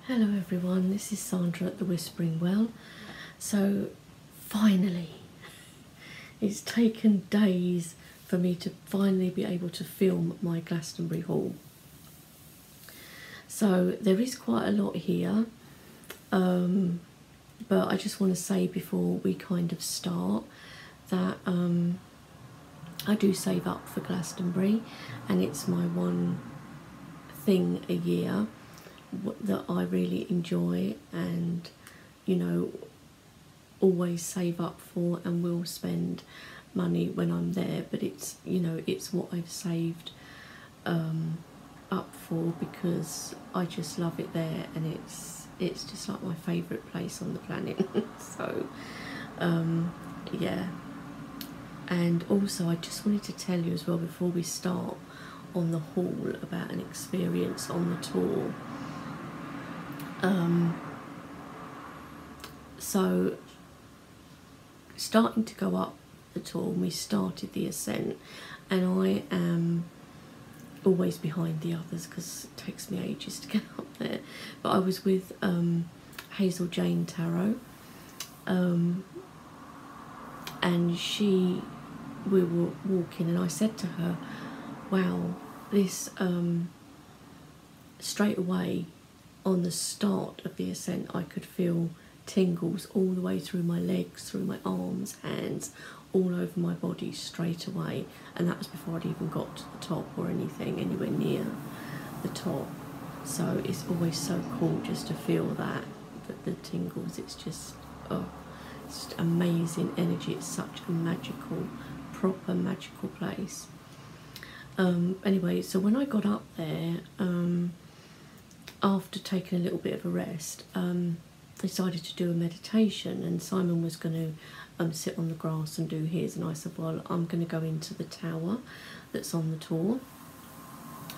Hello everyone, this is Sandra at the Whispering Well. So finally, it's taken days for me to finally be able to film my Glastonbury haul. So there is quite a lot here, but I just want to say before we kind of start that I do save up for Glastonbury, and it's my one thing a year that I really enjoy and, you know, always save up for and will spend money when I'm there. But it's, you know, it's what I've saved up for because I just love it there, and it's just like my favourite place on the planet. So yeah. And also I just wanted to tell you as well before we start on the haul about an experience on the tour. So starting to go up the tour, we started the ascent, and I am always behind the others because it takes me ages to get up there. But I was with Hazel Jane Tarot, and we were walking, and I said to her, wow, this straight away on the start of the ascent I could feel tingles all the way through my legs, through my arms, hands, all over my body straight away. And that was before I'd even got to the top or anything, anywhere near the top. So it's always so cool just to feel that the tingles. It's just, oh, it's just amazing energy. It's such a magical, proper magical place. Anyway, so when I got up there, after taking a little bit of a rest, I decided to do a meditation, and Simon was going to sit on the grass and do his, and I said, well, I'm going to go into the tower that's on the tour.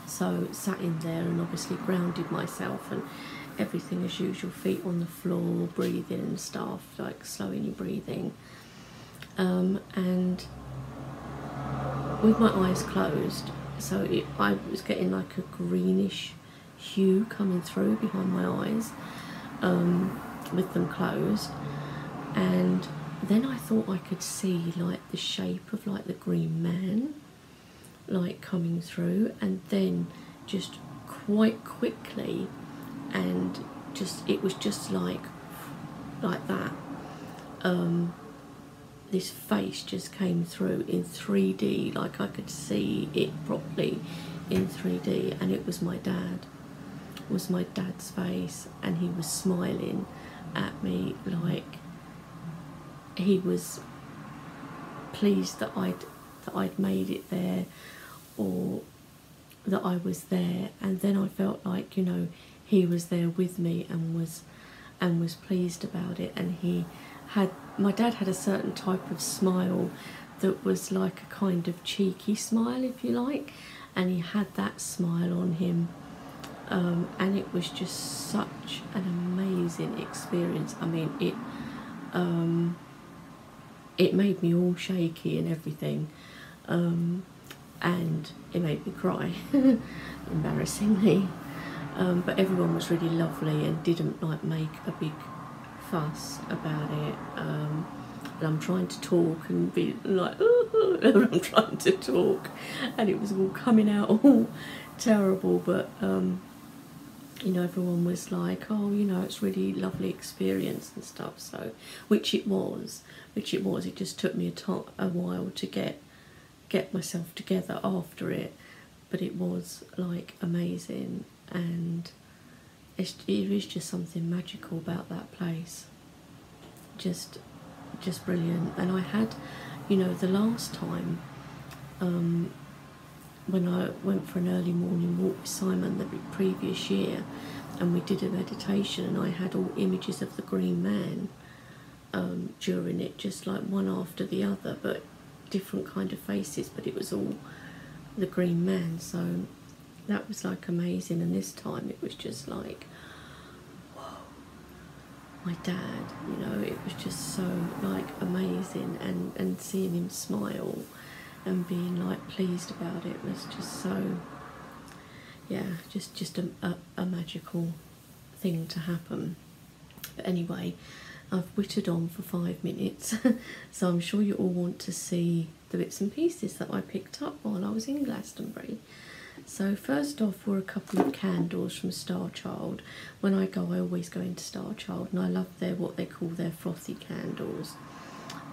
So sat in there and obviously grounded myself and everything as usual, feet on the floor, breathing and stuff, like slowing your breathing, and with my eyes closed. So I was getting like a greenish hue coming through behind my eyes, with them closed. And then I thought I could see like the shape of like the green man like coming through, and then just quite quickly, and just it was just like that, this face just came through in 3D, like I could see it properly in 3D, and it was my dad. It was my dad's face, and he was smiling at me like he was pleased that I'd made it there, or that I was there. And then I felt like, you know, he was there with me and was pleased about it. And my dad had a certain type of smile that was like a kind of cheeky smile, if you like, and he had that smile on him, and it was just such an amazing experience. I mean, it made me all shaky and everything, and it made me cry, embarrassingly. But everyone was really lovely and didn't like make a big fuss about it. And I'm trying to talk and be like, I'm trying to talk, and it was all coming out all terrible. But you know, everyone was like, oh, you know, it's really lovely experience and stuff. So, which it was. It just took me a while to get myself together after it, but it was like amazing, and it is just something magical about that place. Just brilliant. And I had, you know, the last time, when I went for an early morning walk with Simon the previous year, and we did a meditation, and I had all images of the green man during it, just like one after the other, but different kind of faces, but it was all the green man. So that was like amazing. And this time it was just like, whoa, my dad, you know, it was just so like amazing, and seeing him smile and being like pleased about it was just so, yeah, just a magical thing to happen. But anyway, I've whittled on for 5 minutes, so I'm sure you all want to see the bits and pieces that I picked up while I was in Glastonbury. So first off were a couple of candles from Star Child. When I go, I always go into Star Child, and I love what they call their Frosty Candles.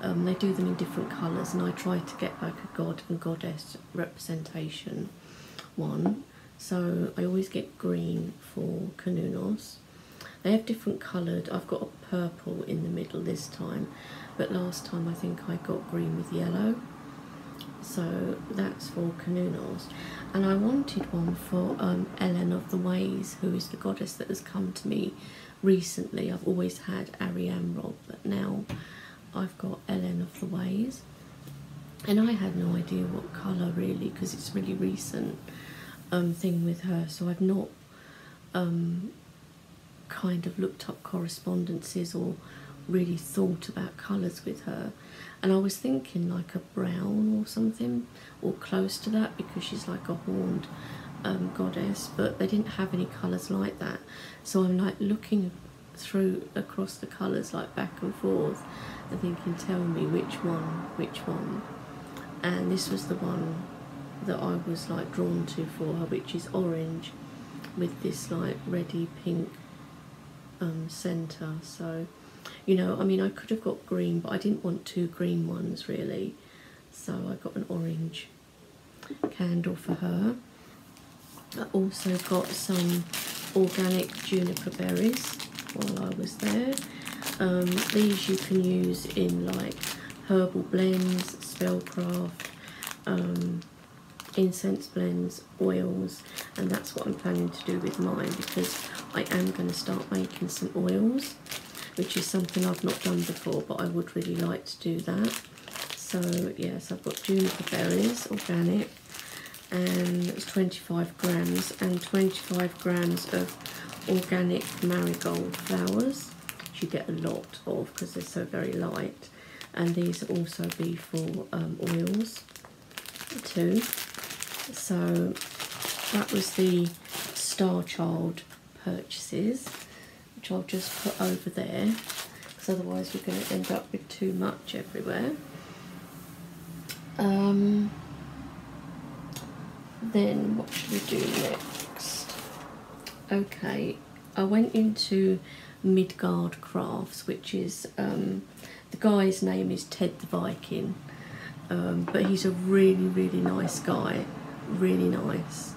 They do them in different colours, and I try to get like a god and goddess representation one. So I always get green for Kanunos. They have different coloured. I've got a purple in the middle this time, but last time I think I got green with yellow. So that's for Kanunos. And I wanted one for Ellen of the Ways, who is the goddess that has come to me recently. I've always had Ariane Rob, but now I've got Ellen of the Ways. And I had no idea what colour really, because it's really recent thing with her, so I've not kind of looked up correspondences or really thought about colours with her. And I was thinking like a brown or something, or close to that, because she's like a horned goddess, but they didn't have any colours like that. So I'm like looking through across the colours like back and forth and thinking, tell me which one. And this was the one that I was like drawn to for her, which is orange with this like reddy pink centre. So, you know, I mean, I could have got green, but I didn't want 2 green ones really, so I got an orange candle for her. I also got some organic juniper berries while I was there. These you can use in like herbal blends, spellcraft, incense blends, oils, and that's what I'm planning to do with mine, because I am going to start making some oils, which is something I've not done before, but I would really like to do that. So yes, I've got juniper berries, organic, and it's 25 grams, and 25 grams of organic marigold flowers, which you get a lot of because they're so very light. And these will also be for oils too. So that was the Star Child purchases, which I'll just put over there, because otherwise we're going to end up with too much everywhere. Then what should we do next? Okay, I went into Midgard Crafts, which is, the guy's name is Ted the Viking, but he's a really, really nice guy, really nice,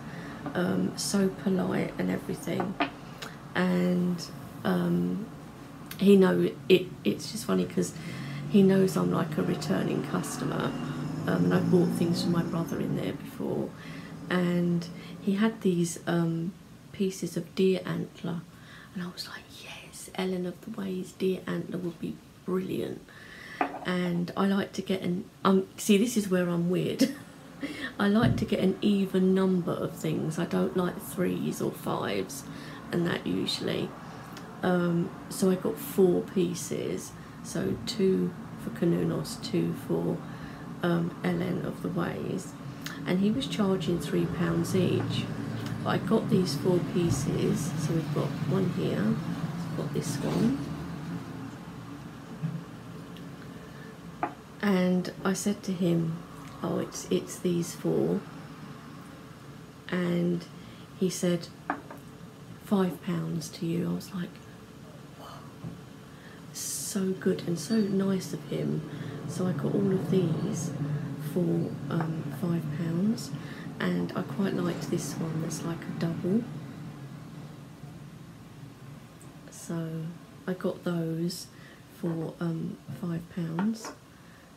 so polite and everything. And he it's just funny because he knows I'm like a returning customer, and I've bought things from my brother in there before, and he had these pieces of deer antler, and I was like, yes, Ellen of the Ways deer antler would be brilliant. And I like to get an see, this is where I'm weird. I like to get an even number of things. I don't like 3s or 5s and that usually. So I got 4 pieces, so 2 for Kanunos, 2 for Ellen of the Ways, and he was charging £3 each. But I got these 4 pieces, so we've got one here, we've got this one, and I said to him, oh, it's these 4, and he said £5 to you. I was like, so good and so nice of him. So I got all of these for £5, and I quite liked this one that's like a double, so I got those for £5.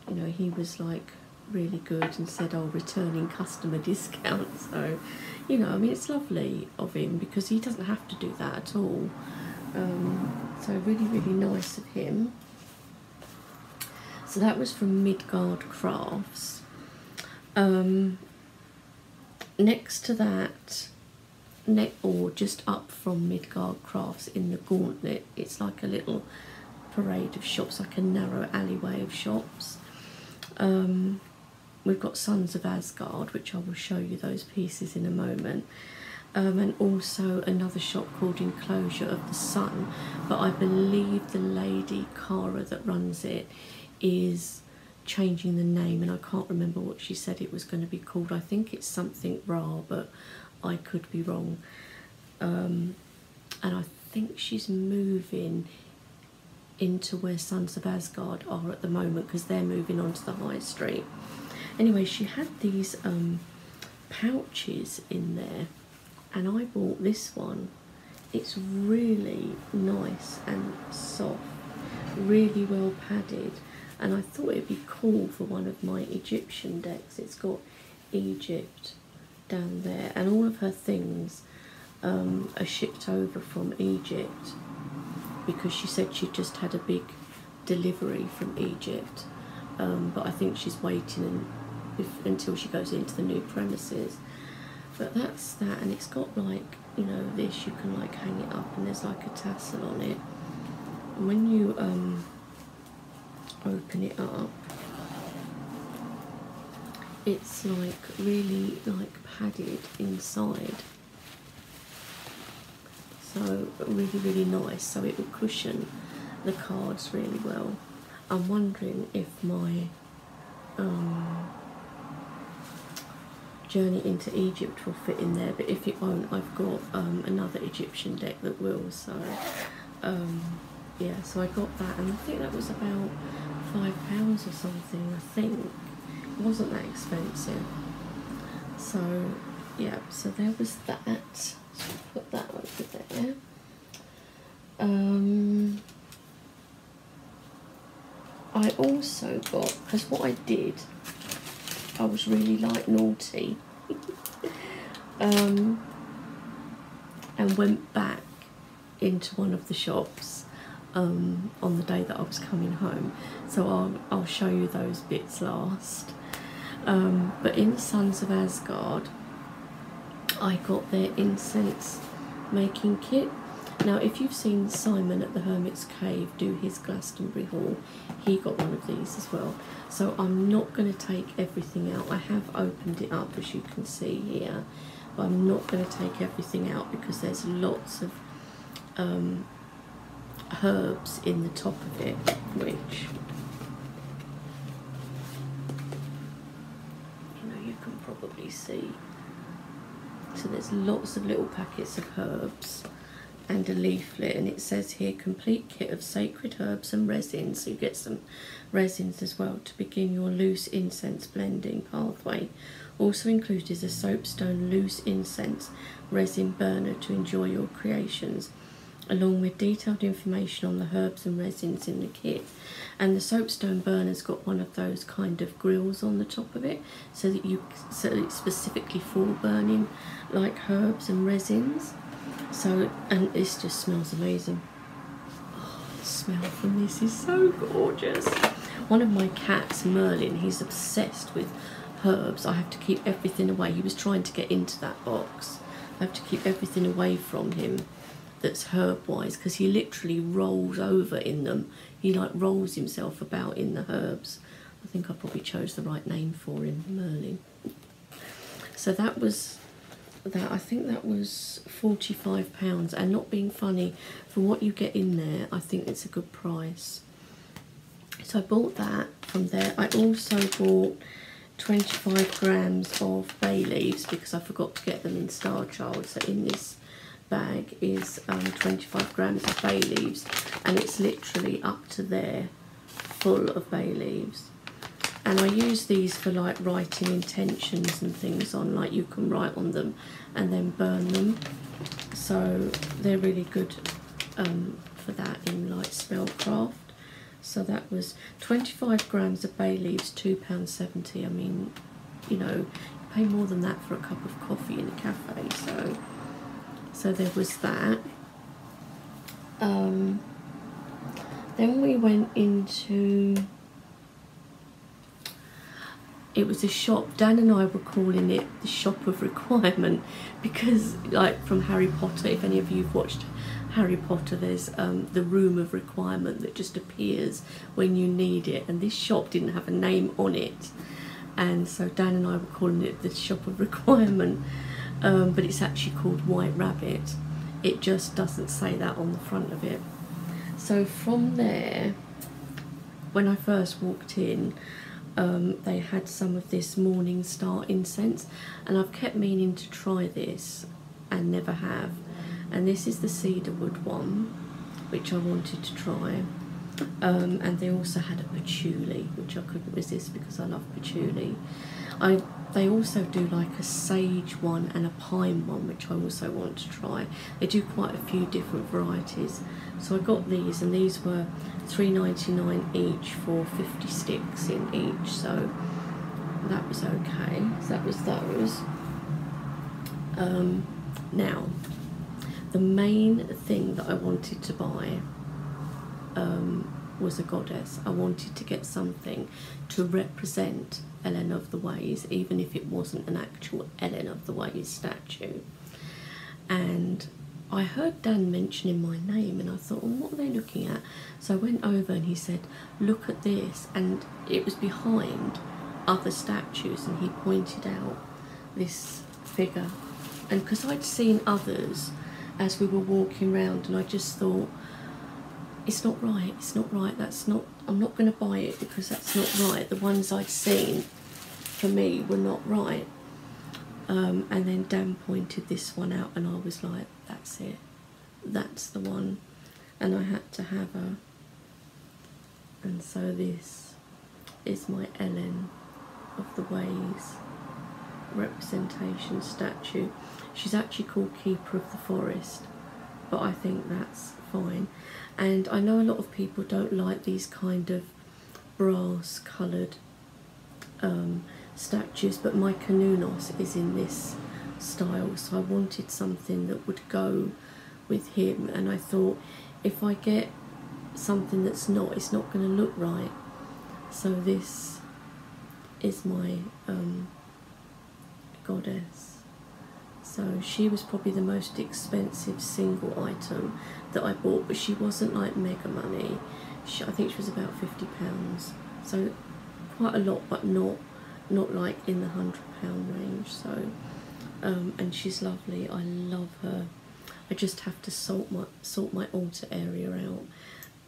You know, he was like really good and said, oh, returning customer discount. So, you know, I mean, it's lovely of him because he doesn't have to do that at all. So really, really nice of him. So that was from Midgard Crafts. Next to that, or just up from Midgard Crafts in the Gauntlet, it's like a little parade of shops, like a narrow alleyway of shops. We've got Sons of Asgard, which I will show you those pieces in a moment. and also another shop called Enclosure of the Sun, but I believe the lady Cara that runs it is changing the name, and I can't remember what she said it was going to be called. I think it's something Ra, but I could be wrong. And I think she's moving into where Sons of Asgard are at the moment, because they're moving on to the high street. Anyway, she had these pouches in there, and I bought this one. It's really nice and soft, really well padded, and I thought it'd be cool for one of my Egyptian decks. It's got Egypt down there, and all of her things are shipped over from Egypt, because she said she just had a big delivery from Egypt, but I think she's waiting until she goes into the new premises. But that's that, and it's got like, you know, this, you can like hang it up and there's like a tassel on it, and when you open it up, it's like really like padded inside, so really nice, so it will cushion the cards really well. I'm wondering if my Journey into Egypt will fit in there, but if it won't, I've got another Egyptian deck that will. So yeah, so I got that, and I think that was about £5 or something. I think it wasn't that expensive. So yeah, so there was that. So put that over there. I also got, because what I did, I was really like naughty, and went back into one of the shops on the day that I was coming home, so I'll show you those bits last. But in Sons of Asgard, I got their Incense Making Kit. Now, if you've seen Simon at the Hermit's Cave do his Glastonbury Haul, he got one of these as well. So I'm not going to take everything out. I have opened it up, as you can see here, but I'm not going to take everything out because there's lots of herbs in the top of it, which, you know, you can probably see. So there's lots of little packets of herbs and a leaflet, and it says here complete kit of sacred herbs and resins, so you get some resins as well to begin your loose incense blending pathway. Also included is a Soapstone loose incense resin burner to enjoy your creations, along with detailed information on the herbs and resins in the kit. And the Soapstone burner's got one of those kind of grills on the top of it, so that it's specifically for burning like herbs and resins. So, and this just smells amazing. Oh, the smell from this is so gorgeous. One of my cats, Merlin, he's obsessed with herbs. I have to keep everything away. He was trying to get into that box. I have to keep everything away from him that's herb-wise, because he literally rolls over in them. He like rolls himself about in the herbs. I think I probably chose the right name for him, Merlin. So that was that. I think that was £45, and not being funny, for what you get in there, I think it's a good price. So I bought that from there. I also bought 25 grams of bay leaves because I forgot to get them in Star Child. So in this bag is 25 grams of bay leaves, and it's literally up to there full of bay leaves. And I use these for like writing intentions and things on, like you can write on them and then burn them. So they're really good for that in like spellcraft. So that was 25 grams of bay leaves, £2.70. I mean, you know, you pay more than that for a cup of coffee in a cafe. So there was that. Then we went into, it was a shop, Dan and I were calling it the shop of requirement, because like from Harry Potter, if any of you have watched Harry Potter, there's the room of requirement that just appears when you need it, and this shop didn't have a name on it, and so Dan and I were calling it the shop of requirement. but it's actually called White Rabbit. It just doesn't say that on the front of it. So from there, when I first walked in, they had some of this Morning Star incense, and I've kept meaning to try this and never have. And this is the cedarwood one, which I wanted to try. And they also had a patchouli, which I couldn't resist because I love patchouli. They also do like a sage one and a pine one, which I also want to try. They do quite a few different varieties. So I got these, and these were $3.99 each for 50 sticks in each. So that was okay. So that was those. Now, the main thing that I wanted to buy was a goddess. I wanted to get something to represent Ellen of the Ways, even if it wasn't an actual Ellen of the Ways statue. And I heard Dan mentioning my name, and I thought, well, what are they looking at? So I went over and he said, look at this, and it was behind other statues, and he pointed out this figure. And because I'd seen others as we were walking around, and I just thought, it's not right, it's not right, that's not, I'm not going to buy it because that's not right. The ones I'd seen for me were not right. And then Dan pointed this one out, and I was like, that's it, that's the one. And I had to have her. And so this is my Ellen of the Ways representation statue. She's actually called Keeper of the Forest, but I think that's fine. And I know a lot of people don't like these kind of brass coloured statues, but my Kanunos is in this style, so I wanted something that would go with him, and I thought, if I get something that's not, it's not going to look right. So this is my goddess. So she was probably the most expensive single item that I bought, but she wasn't like mega money. I think she was about £50, so quite a lot, but not like in the £100 range. So and she's lovely. I love her. I just have to sort my altar area out,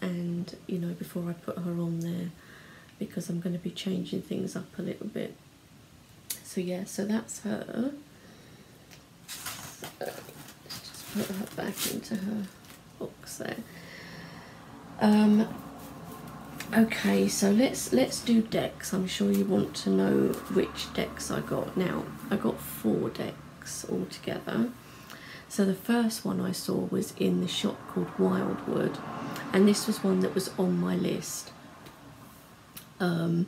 and you know, before I put her on there, because I'm going to be changing things up a little bit. So yeah, so that's her. So let's just put her back into her box there. Okay, so let's do decks. I'm sure you want to know which decks I got. Now, I got 4 decks altogether. So the first one I saw was in the shop called Wildwood, and this was one that was on my list. And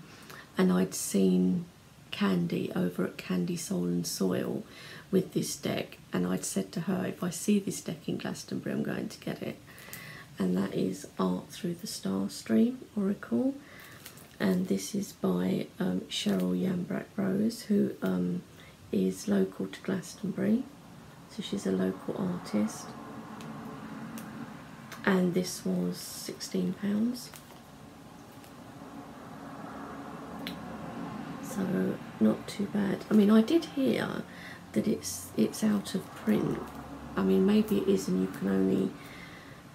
I'd seen Candy over at Candy Soul and Soil with this deck, and I'd said to her, if I see this deck in Glastonbury, I'm going to get it. And that is Art Through the Star Stream Oracle, and this is by Cheryl Yambrak Rose, who is local to Glastonbury, so she's a local artist, and this was £16. So not too bad. I mean, I did hear that it's out of print. I mean, maybe it is, and you can only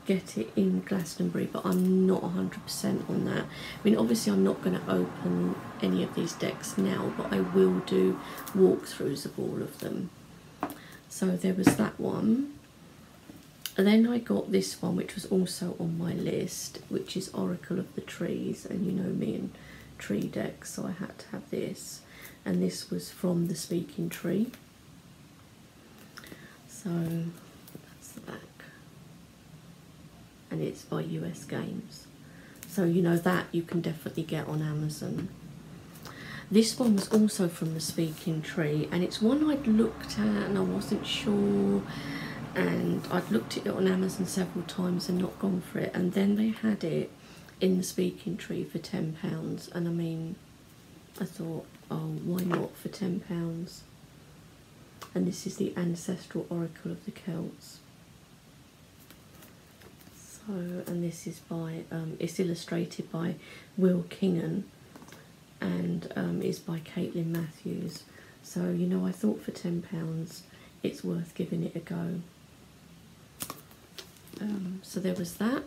get it in Glastonbury, but I'm not 100% on that. I mean, obviously I'm not going to open any of these decks now, but I will do walkthroughs of all of them. So there was that one, and then I got this one, which was also on my list, which is Oracle of the Trees, and you know me and tree decks, so I had to have this, and this was from the Speaking Tree. So that's the back, and it's by US Games, so you know that you can definitely get on Amazon. This one was also from the Speaking Tree, and it's one I'd looked at and I wasn't sure, and I'd looked at it on Amazon several times and not gone for it, and then they had it in the Speaking Tree for £10, and I mean, I thought, oh, why not for £10? And this is the Ancestral Oracle of the Celts. So, and this is by, it's illustrated by Will Kingan, and is by Caitlin Matthews. So, you know, I thought for £10 it's worth giving it a go. So there was that.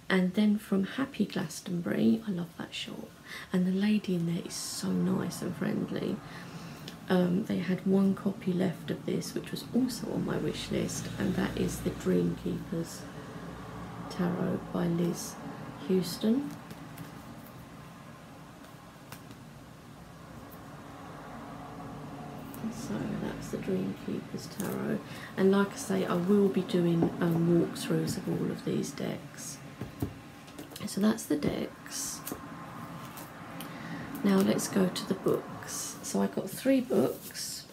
And then from Happy Glastonbury, I love that shop, and the lady in there is so nice and friendly. They had one copy left of this, which was also on my wish list, and that is the Dream Keepers Tarot by Liz Houston. So that's the Dream Keepers Tarot, and like I say, I will be doing walkthroughs of all of these decks. So that's the decks. Now let's go to the books. So I got 3 books.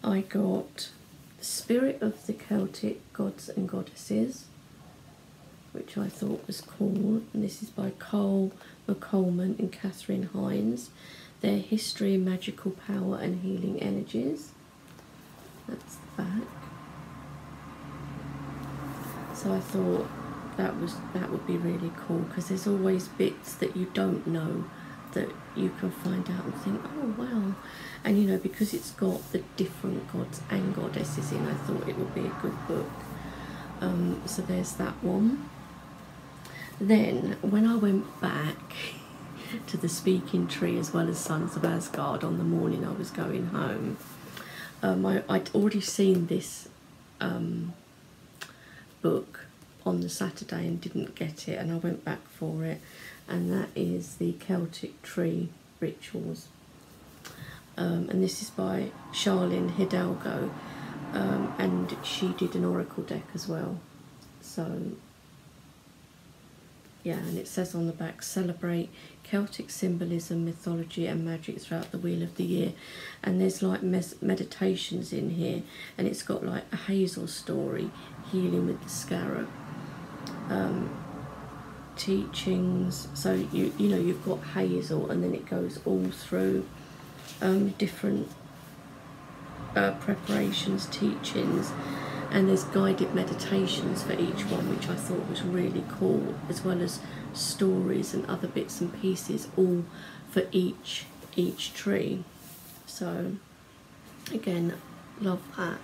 I got The Spirit of the Celtic Gods and Goddesses, which I thought was cool, and this is by Cole McColeman and Catherine Hines. Their History, Magical Power and Healing Energies. That's the back. So I thought that would be really cool, because there's always bits that you don't know that you can find out and think, oh wow. And you know, because it's got the different gods and goddesses in, I thought it would be a good book. So there's that one. Then when I went back to the Speaking Tree as well as Sons of Asgard on the morning I was going home, I'd already seen this book on the Saturday and didn't get it, and I went back for it, and that is the Celtic Tree Rituals, and this is by Charlene Hidalgo, and she did an oracle deck as well. So yeah, and it says on the back, celebrate Celtic symbolism, mythology and magic throughout the Wheel of the Year. And there's like meditations in here, and it's got like a hazel story, healing with the scarab, teachings. So you know, you've got hazel, and then it goes all through different preparations, teachings, and there's guided meditations for each one, which I thought was really cool, as well as stories and other bits and pieces, all for each tree. So again, love that.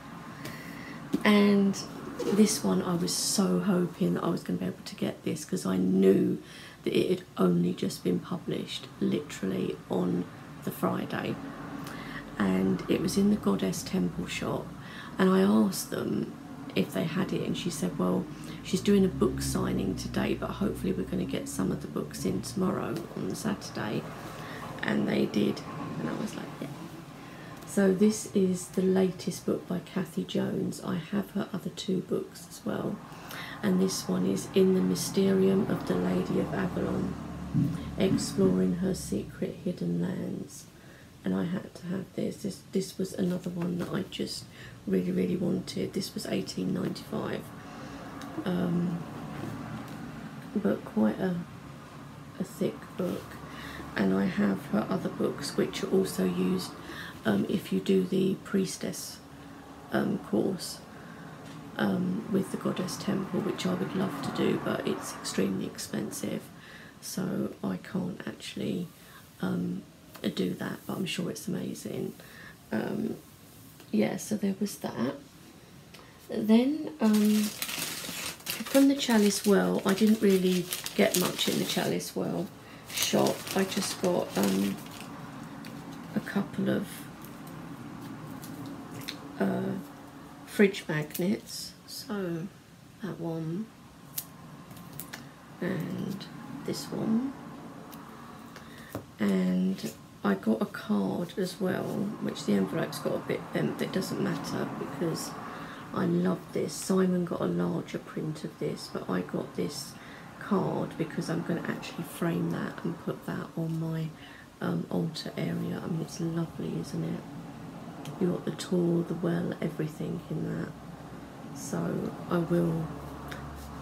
And this one, I was so hoping that I was going to be able to get this, because I knew that it had only just been published literally on the Friday, and it was in the Goddess Temple shop, and I asked them if they had it, and she said, well, she's doing a book signing today, but hopefully we're going to get some of the books in tomorrow on the Saturday. And they did, and I was like, yeah. So this is the latest book by Kathy Jones. I have her other 2 books as well, and this one is In the Mysterium of the Lady of Avalon, Exploring Her Secret Hidden Lands. And I had to have this. This was another one that I just really wanted. This was $18.95, but quite a thick book. And I have her other books, which are also used if you do the Priestess course with the Goddess Temple, which I would love to do, but it's extremely expensive, so I can't actually do that, but I'm sure it's amazing. Yeah, so there was that. Then from the Chalice Well, I didn't really get much in the Chalice Well shop. I just got a couple of fridge magnets, so that one and this one, and I got a card as well, which the envelope's got a bit bent, but it doesn't matter because I love this. Simon got a larger print of this, but I got this card because I'm going to actually frame that and put that on my altar area. I mean, it's lovely, isn't it? You got the tool, the well, everything in that. So I will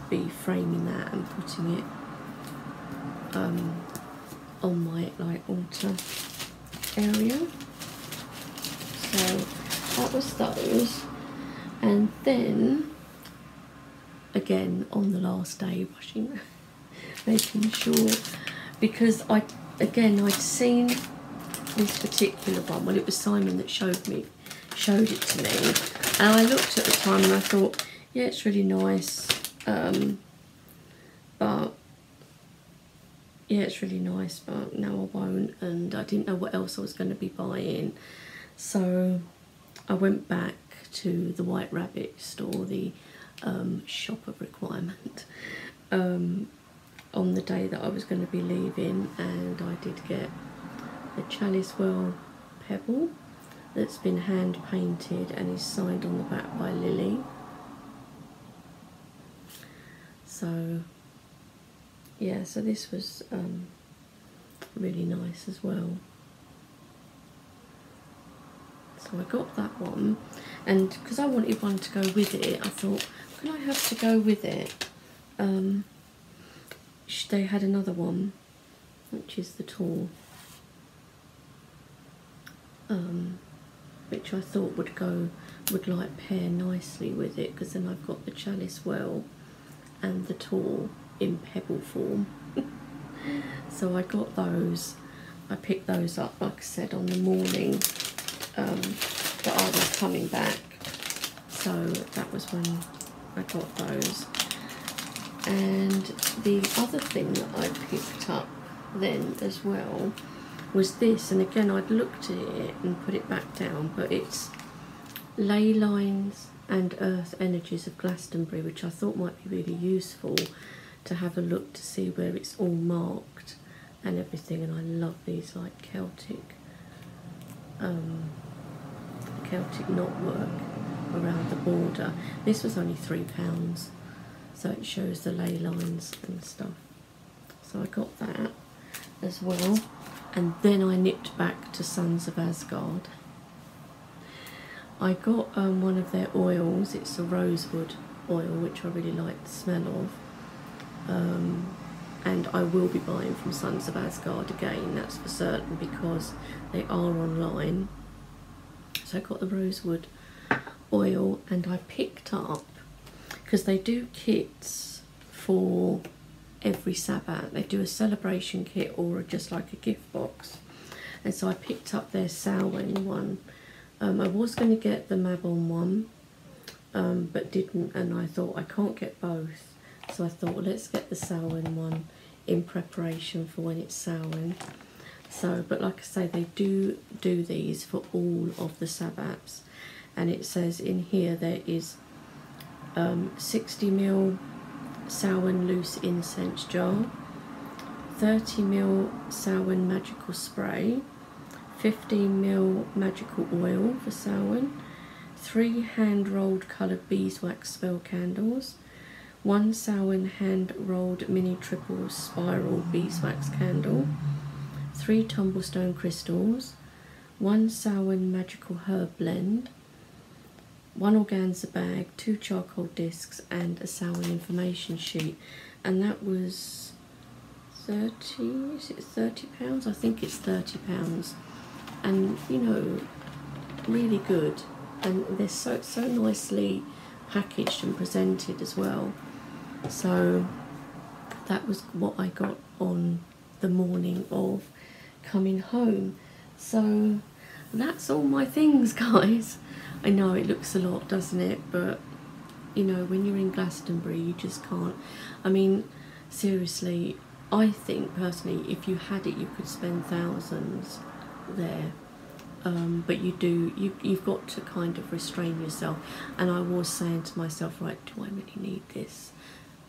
be framing that and putting it on my altar area. So that was those. And then again on the last day, rushing, making sure, because I'd seen this particular one. Well, it was Simon that showed me showed it to me, and I looked at the time and I thought, yeah, it's really nice, but yeah, it's really nice, but no, I won't. And I didn't know what else I was going to be buying, so I went back to the White Rabbit store, the shop of requirement, on the day that I was going to be leaving, and I did get a Chalice Well pebble that's been hand painted and is signed on the back by Lily. So yeah, so this was really nice as well. So I got that one, and because I wanted one to go with it, I thought, can I have to go with it? They had another one, which is the tall, which I thought would like pair nicely with it, because then I've got the Chalice Well and the tall in pebble form. So I got those. I picked those up, like I said, on the morning that I was coming back, so that was when I got those. And the other thing that I picked up then as well was this, and again I'd looked at it and put it back down, but it's Ley Lines and Earth Energies of Glastonbury, which I thought might be really useful to have a look to see where it's all marked and everything. And I love these like Celtic knotwork around the border. This was only £3, so it shows the ley lines and stuff. So I got that as well, and then I nipped back to Sons of Asgard. I got one of their oils. It's a Rosewood Oil, which I really like the smell of, and I will be buying from Sons of Asgard again, that's for certain, because they are online. So I got the Rosewood Oil, and I picked up, because they do kits for every Sabbath. They do a celebration kit or just like a gift box, and so I picked up their Samhain one. I was going to get the Mabon one, but didn't, and I thought I can't get both, so I thought, well, let's get the Samhain one in preparation for when it's Samhain. So, but like I say, they do these for all of the Sabbaths, and it says in here there is 60ml Samhain loose incense jar, 30ml Samhain magical spray, 15ml magical oil for Samhain, 3 hand-rolled coloured beeswax spell candles, 1 Samhain hand-rolled mini triple spiral beeswax candle, 3 tumblestone crystals, 1 Samhain magical herb blend, 1 organza bag, 2 charcoal discs, and a Samhain information sheet. And that was £30, is it £30? I think it's £30. And you know, really good, and they're so nicely packaged and presented as well. So that was what I got on the morning of coming home. So that's all my things, guys. I know it looks a lot, doesn't it? But you know, when you're in Glastonbury, you just can't. I mean, seriously, I think personally, if you had it, you could spend thousands there. But you've got to kind of restrain yourself. And I was saying to myself, right, do I really need this?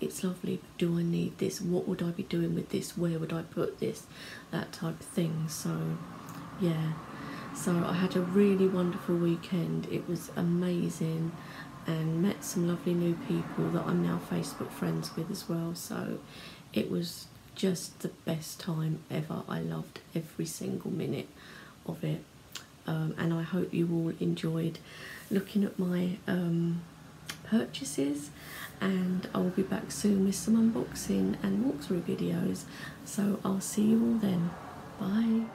It's lovely, but do I need this? What would I be doing with this? Where would I put this? That type of thing. So yeah, so I had a really wonderful weekend. It was amazing, and met some lovely new people that I'm now Facebook friends with as well. So it was just the best time ever. I loved every single minute of it. And I hope you all enjoyed looking at my purchases, and I will be back soon with some unboxing and walkthrough videos. So I'll see you all then. Bye.